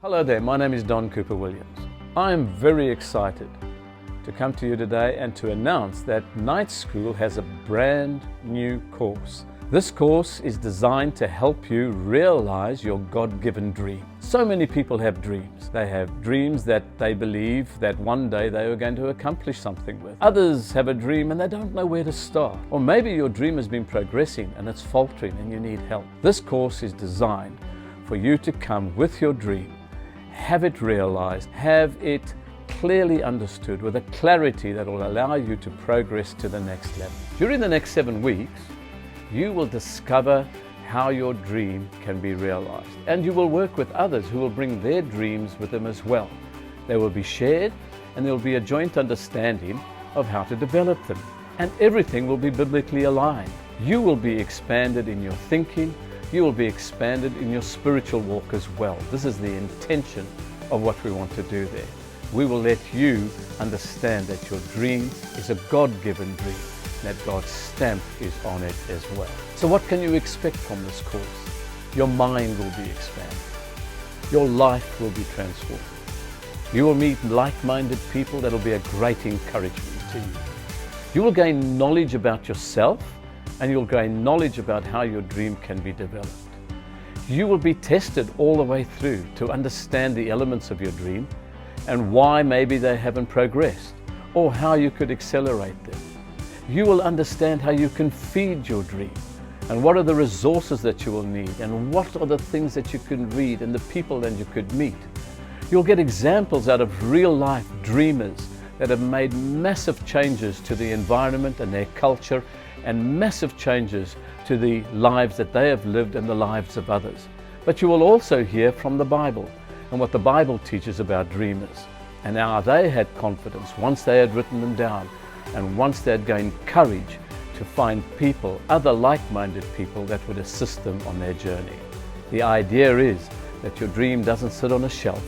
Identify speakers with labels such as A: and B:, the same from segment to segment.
A: Hello there, my name is Don Cooper Williams. I am very excited to come to you today and to announce that Night School has a brand new course. This course is designed to help you realize your God-given dream. So many people have dreams. They have dreams that they believe that one day they are going to accomplish something with. Others have a dream and they don't know where to start. Or maybe your dream has been progressing and it's faltering and you need help. This course is designed for you to come with your dream, have it realized, have it clearly understood with a clarity that will allow you to progress to the next level. During the next 7 weeks, you will discover how your dream can be realized, and you will work with others who will bring their dreams with them as well. They will be shared and there will be a joint understanding of how to develop them, and everything will be biblically aligned. You will be expanded in your thinking, you will be expanded in your spiritual walk as well. This is the intention of what we want to do there. We will let you understand that your dream is a God-given dream, that God's stamp is on it as well. So what can you expect from this course? Your mind will be expanded. Your life will be transformed. You will meet like-minded people that will be a great encouragement to you. You will gain knowledge about yourself, and you'll gain knowledge about how your dream can be developed. You will be tested all the way through to understand the elements of your dream and why maybe they haven't progressed, or how you could accelerate them. You will understand how you can feed your dream, and what are the resources that you will need, and what are the things that you can read and the people that you could meet. You'll get examples out of real life dreamers that have made massive changes to the environment and their culture, and massive changes to the lives that they have lived and the lives of others. But you will also hear from the Bible and what the Bible teaches about dreamers, and how they had confidence once they had written them down, and once they had gained courage to find people, other like-minded people that would assist them on their journey. The idea is that your dream doesn't sit on a shelf,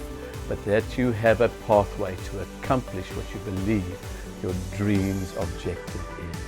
A: but that you have a pathway to accomplish what you believe your dream's objective is.